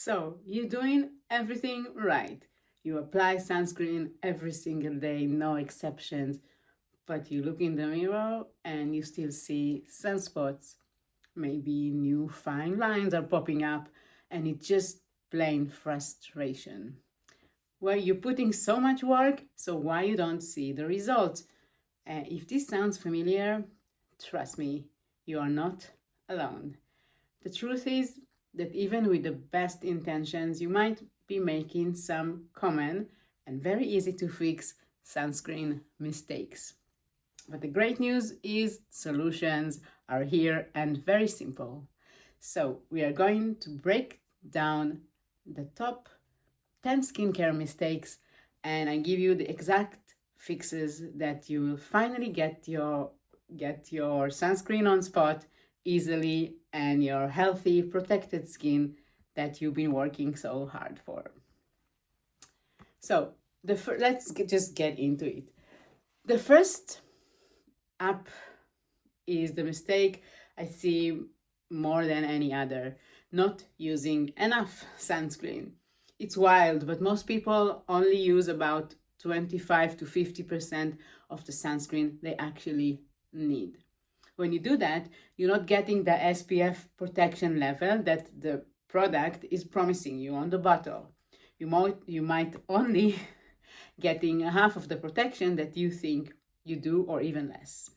So you're doing everything right. You apply sunscreen every single day, no exceptions, but you look in the mirror and you still see sunspots. Maybe new fine lines are popping up, and it's just plain frustration. Well, you're putting so much work, so why you don't see the results? If this sounds familiar, trust me, you are not alone. The truth is that even with the best intentions, you might be making some common and very easy to fix sunscreen mistakes. But the great news is solutions are here and very simple. So we are going to break down the top 10 skincare mistakes, and I give you the exact fixes that you will finally get your sunscreen on spot easily and your healthy protected skin that you've been working so hard for. So let's just get into it. The first up is the mistake I see more than any other: not using enough sunscreen. It's wild, but most people only use about 25 to 50% of the sunscreen they actually need. When you do that, you're not getting the SPF protection level that the product is promising you on the bottle. You might only getting half of the protection that you think you do, or even less.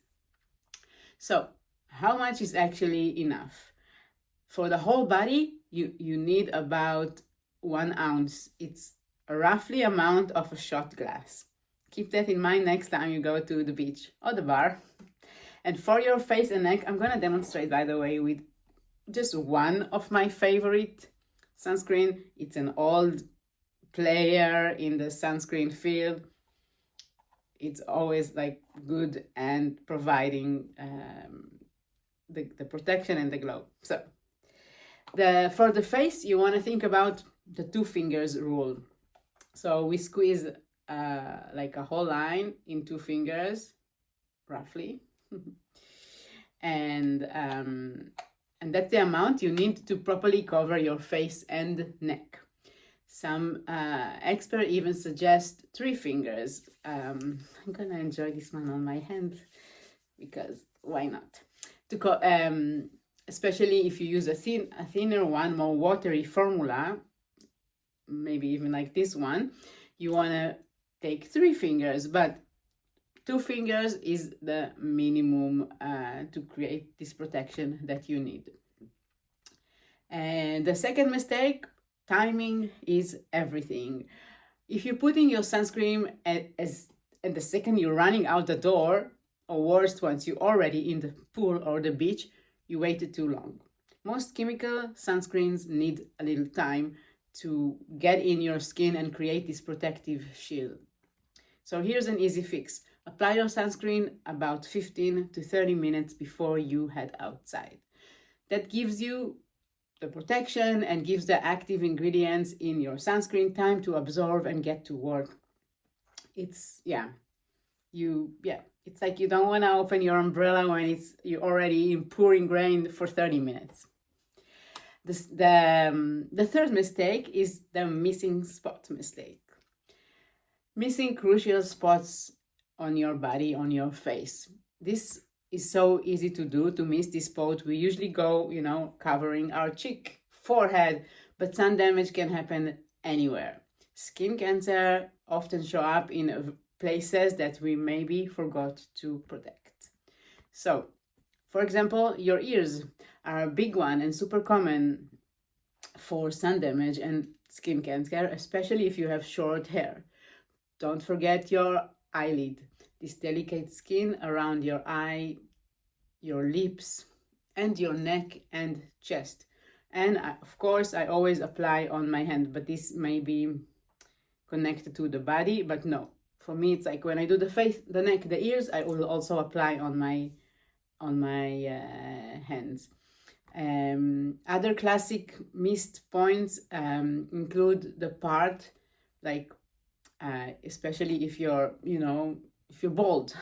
So, how much is actually enough? For the whole body, you need about 1 ounce. It's a roughly amount of a shot glass. Keep that in mind next time you go to the beach or the bar. And for your face and neck, I'm going to demonstrate, by the way, with just one of my favorite sunscreen. It's an old player in the sunscreen field. It's always like good and providing the protection and the glow. So for the face, you want to think about the 2 fingers rule. So we squeeze like a whole line in 2 fingers, roughly. and that's the amount you need to properly cover your face and neck. Some experts even suggest 3 fingers. I'm gonna enjoy this one on my hand because why not? Especially if you use a thinner one, more watery formula, maybe even like this one, you wanna take 3 fingers, but 2 fingers is the minimum to create this protection that you need. And the second mistake, timing is everything. If you're putting your sunscreen at the second you're running out the door, or worse, once you're already in the pool or the beach, you waited too long. Most chemical sunscreens need a little time to get in your skin and create this protective shield. So here's an easy fix. Apply your sunscreen about 15 to 30 minutes before you head outside. That gives you the protection and gives the active ingredients in your sunscreen time to absorb and get to work. It's like you don't want to open your umbrella when you're already in pouring rain for 30 minutes. The third mistake is the missing spot mistake. Missing crucial spots on your body, on your face. This is so easy to do, to miss this spot. We usually go, covering our cheek, forehead, but sun damage can happen anywhere. Skin cancer often show up in places that we maybe forgot to protect. So, for example, your ears are a big one and super common for sun damage and skin cancer, especially if you have short hair. Don't forget your eyelid, this delicate skin around your eye, your lips, and your neck and chest. And of course, I always apply on my hand, but this may be connected to the body, but no. For me, it's like when I do the face, the neck, the ears, I will also apply on my hands. Other classic missed points include the part, like especially if you're bald.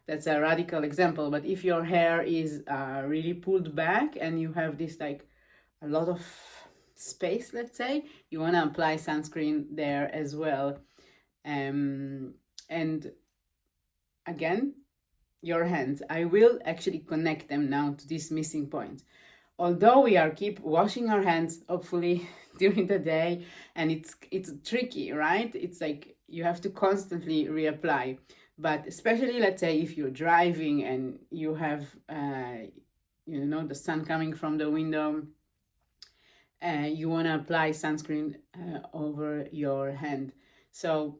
That's a radical example, but if your hair is really pulled back and you have this like a lot of space, let's say, you want to apply sunscreen there as well. And again, your hands. I will actually connect them now to these missing points. Although we are keep washing our hands, hopefully during the day, and it's tricky, right? It's like you have to constantly reapply. But especially, let's say, if you're driving and you have, the sun coming from the window, you want to apply sunscreen over your hand. So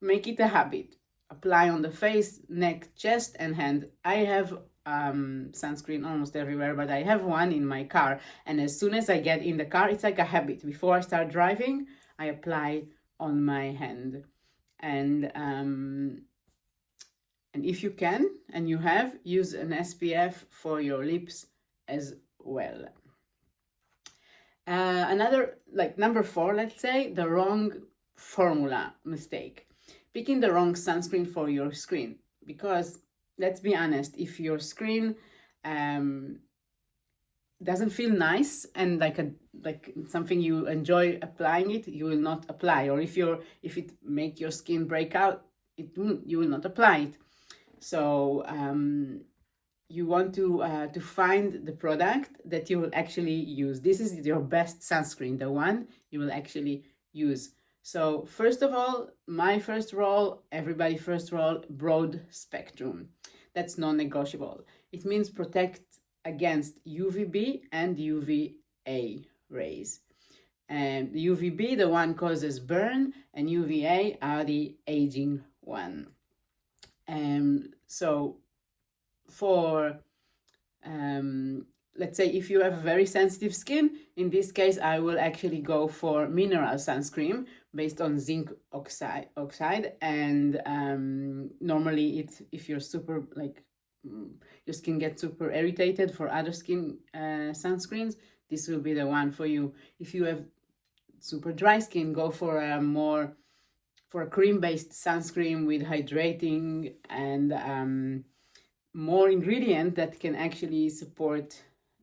make it a habit. Apply on the face, neck, chest, and hand. I have sunscreen almost everywhere, but I have one in my car. And as soon as I get in the car, it's like a habit. Before I start driving, I apply on my hand. And if you can, and you have, use an SPF for your lips as well. Another, like number 4, let's say, the wrong formula mistake. Picking the wrong sunscreen for your skin. Because, let's be honest, if your skin doesn't feel nice and like something you enjoy applying it, you will not apply. Or if it make your skin break out, you will not apply it. So you want to find the product that you will actually use. This is your best sunscreen, the one you will actually use. So first of all, my first rule, everybody first rule, broad spectrum. That's non-negotiable. It means protect against UVB and UVA rays. And UVB, the one causes burn, and UVA are the aging one. So for let's say if you have very sensitive skin, in this case I will actually go for mineral sunscreen based on zinc oxide, and normally if you're super your skin gets super irritated for other skin sunscreens, this will be the one for you. If you have super dry skin, go for a cream-based sunscreen with hydrating and more ingredient that can actually support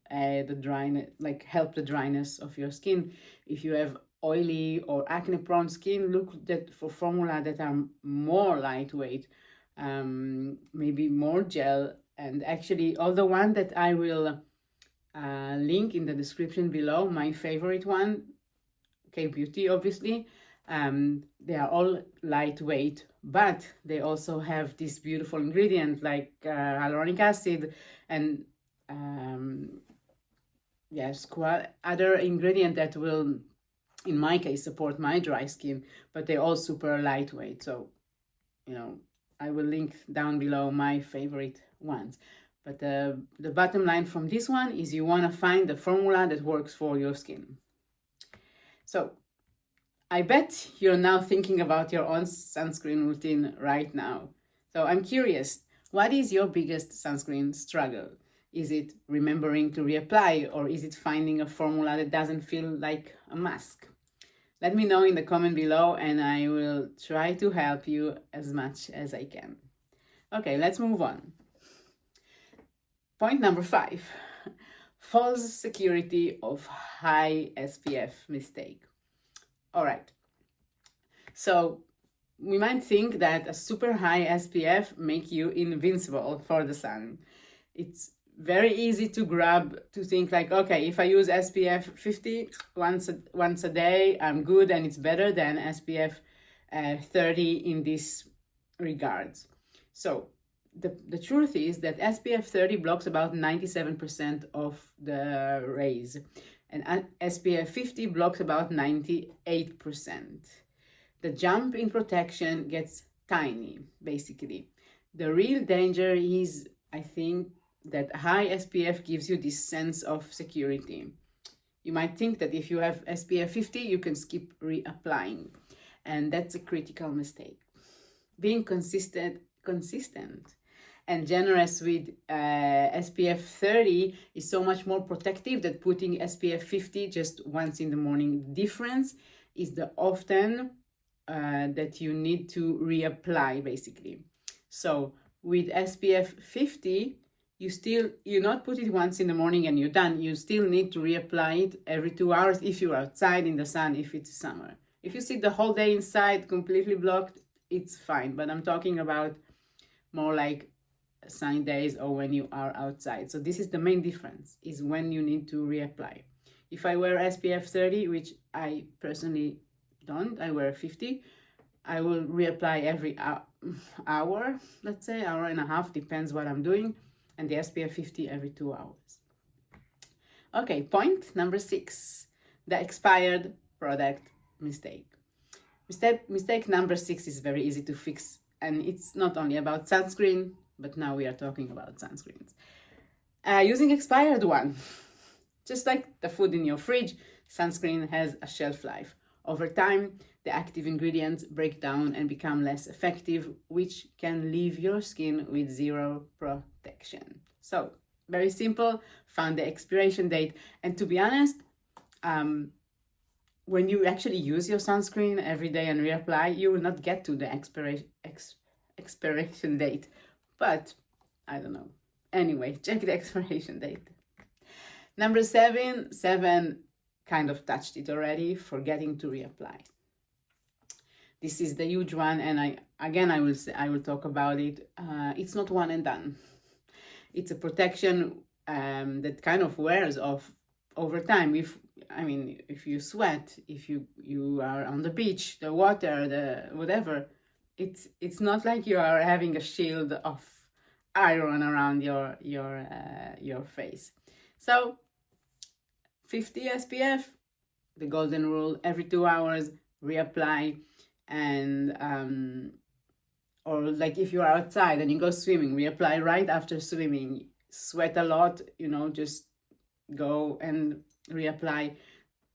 the dryness, like help the dryness of your skin. If you have oily or acne-prone skin, look for formula that are more lightweight, maybe more gel. And actually, all the one that I will link in the description below, my favorite one, K-Beauty, obviously. They are all lightweight, but they also have this beautiful ingredient like hyaluronic acid and other ingredient that will, in my case, support my dry skin, but they're all super lightweight. So, I will link down below my favorite ones. But the bottom line from this one is you want to find the formula that works for your skin. So, I bet you're now thinking about your own sunscreen routine right now. So I'm curious, what is your biggest sunscreen struggle? Is it remembering to reapply, or is it finding a formula that doesn't feel like a mask? Let me know in the comment below and I will try to help you as much as I can. Okay, let's move on. Point number 5, false security of high SPF mistake. All right, so we might think that a super high SPF make you invincible for the sun. It's very easy to think like, okay, if I use SPF 50 once a day, I'm good and it's better than SPF 30 in this regards. So the truth is that SPF 30 blocks about 97% of the rays, and SPF 50 blocks about 98%. The jump in protection gets tiny, basically. The real danger is, I think, that high SPF gives you this sense of security. You might think that if you have SPF 50, you can skip reapplying, and that's a critical mistake. Being consistent and generous with SPF 30 is so much more protective than putting SPF 50 just once in the morning. The difference is the often that you need to reapply, basically. So with SPF 50, you not put it once in the morning and you're done. You still need to reapply it every 2 hours if you're outside in the sun, if it's summer. If you sit the whole day inside completely blocked, it's fine. But I'm talking about more like sunny days or when you are outside. So this is the main difference, is when you need to reapply. If I wear SPF 30, which I personally don't, I wear 50, I will reapply every hour, let's say, hour and a half, depends what I'm doing, and the SPF 50 every 2 hours. Okay, point number 6, the expired product mistake. Mistake number 6 is very easy to fix, and it's not only about sunscreen, but now we are talking about sunscreens. Using expired one. Just like the food in your fridge, sunscreen has a shelf life. Over time, the active ingredients break down and become less effective, which can leave your skin with zero protection. So, very simple, find the expiration date. And to be honest, when you actually use your sunscreen every day and reapply, you will not get to the expiration date. But, I don't know. Anyway, check the expiration date. Number 7 kind of touched it already, forgetting to reapply. This is the huge one, and I will talk about it. It's not one and done. It's a protection that kind of wears off over time. If you sweat, if you are on the beach, the water, the whatever, it's not like you are having a shield of iron around your face. So 50 SPF, the golden rule, every 2 hours, reapply. And or like if you are outside and you go swimming, reapply right after swimming. Sweat a lot, just go and reapply.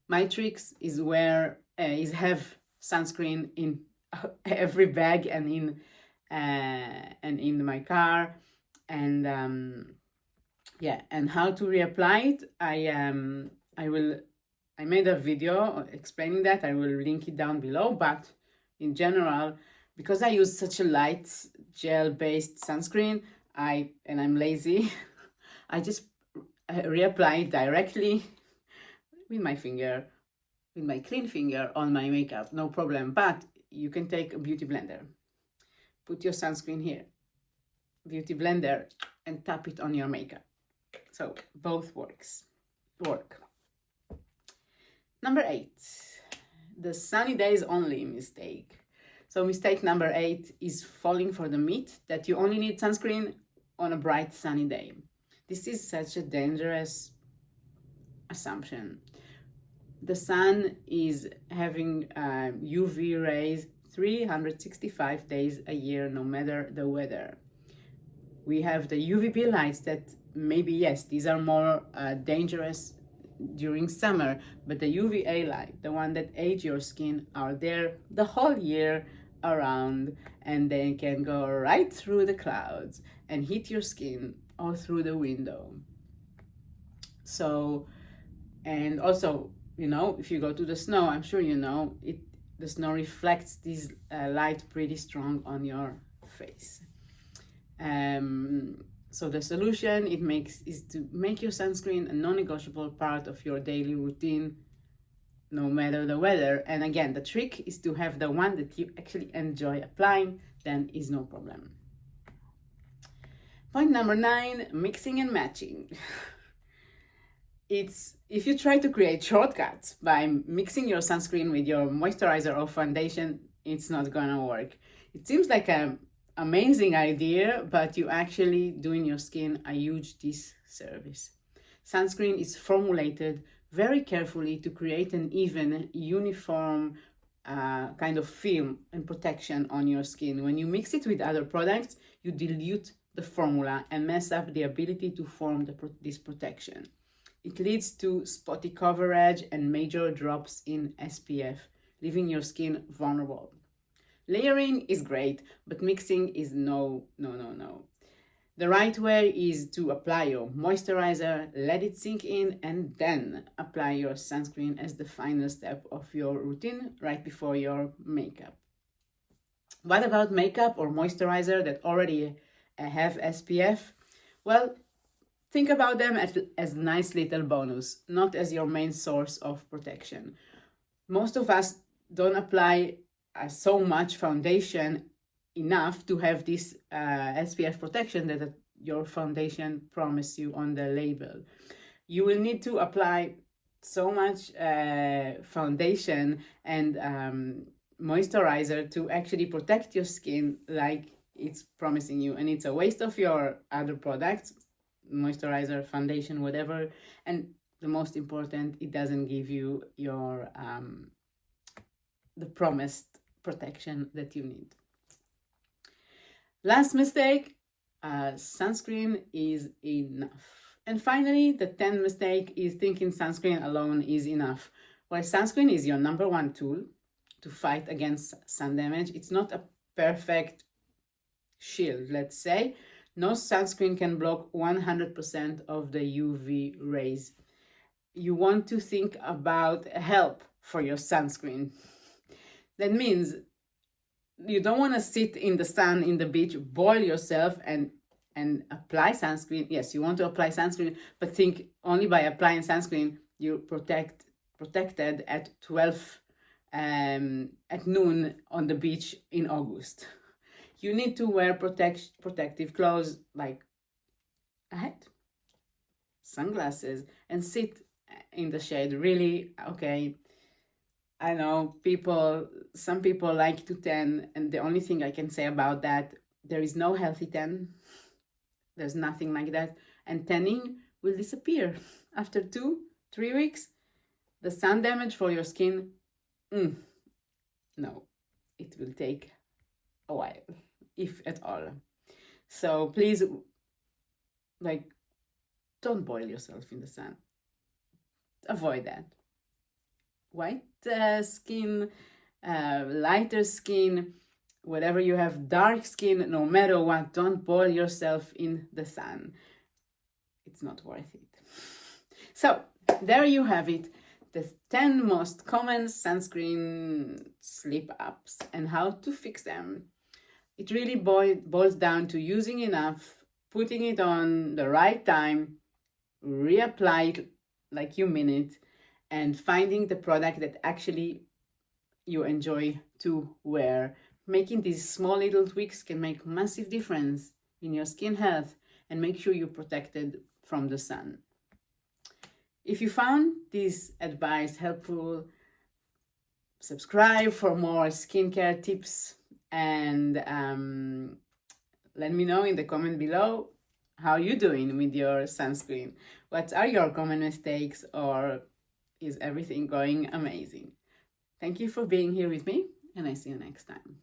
My tricks is have sunscreen in every bag and in my car, and and how to reapply it. I made a video explaining that. I will link it down below, but in general, because I use such a light gel-based sunscreen, and I'm lazy, I just reapply it directly with my clean finger on my makeup, no problem. But you can take a beauty blender, put your sunscreen here, beauty blender, and tap it on your makeup. So both work. Number 8, the sunny days only mistake. So mistake number 8 is falling for the myth that you only need sunscreen on a bright sunny day. This is such a dangerous assumption. The sun is having UV rays 365 days a year, no matter the weather. We have the UVB lights that maybe, yes, these are more dangerous during summer, but the UVA light, the one that age your skin, are there the whole year around, and they can go right through the clouds and hit your skin or through the window. So, and also, if you go to the snow, I'm sure the snow reflects this light pretty strong on your face. So the solution is to make your sunscreen a non-negotiable part of your daily routine, no matter the weather. And again, the trick is to have the one that you actually enjoy applying, then is no problem. Point number 9, mixing and matching. If you try to create shortcuts by mixing your sunscreen with your moisturizer or foundation, it's not gonna work. It seems like an amazing idea, but you're actually doing your skin a huge disservice. Sunscreen is formulated very carefully to create an even, uniform kind of film and protection on your skin. When you mix it with other products, you dilute the formula and mess up the ability to form this protection. It leads to spotty coverage and major drops in SPF, leaving your skin vulnerable. Layering is great, but mixing is no. The right way is to apply your moisturizer, let it sink in, and then apply your sunscreen as the final step of your routine right before your makeup. What about makeup or moisturizer that already have SPF? Well, think about them as nice little bonus, not as your main source of protection. Most of us don't apply so much foundation enough to have this SPF protection that your foundation promises you on the label. You will need to apply so much foundation and moisturizer to actually protect your skin like it's promising you, and it's a waste of your other products, moisturizer, foundation, whatever. And the most important, it doesn't give you your the promised protection that you need. Last mistake, sunscreen is enough. And finally, the 10th mistake is thinking sunscreen alone is enough. While sunscreen is your number one tool to fight against sun damage, it's not a perfect shield, let's say. No sunscreen can block 100% of the UV rays. You want to think about help for your sunscreen. That means you don't want to sit in the sun, in the beach, boil yourself and apply sunscreen. Yes, you want to apply sunscreen, but think only by applying sunscreen, you're protected at 12 at noon on the beach in August. You need to wear protective clothes like a hat, sunglasses, and sit in the shade. Really, okay, I know some people like to tan, and the only thing I can say about that, there is no healthy tan. There's nothing like that. And tanning will disappear after 2-3 weeks. The sun damage for your skin, no, it will take a while, if at all. So please, don't boil yourself in the sun. Avoid that. White skin, lighter skin, whatever you have, dark skin, no matter what, don't boil yourself in the sun. It's not worth it. So there you have it, the 10 most common sunscreen slip-ups and how to fix them. It really boils down to using enough, putting it on the right time, reapply it like you mean it, and finding the product that actually you enjoy to wear. Making these small little tweaks can make massive difference in your skin health and make sure you're protected from the sun. If you found this advice helpful, subscribe for more skincare tips, and let me know in the comment below how you doing with your sunscreen. What are your common mistakes, or is everything going amazing? Thank you for being here with me, and I see you next time.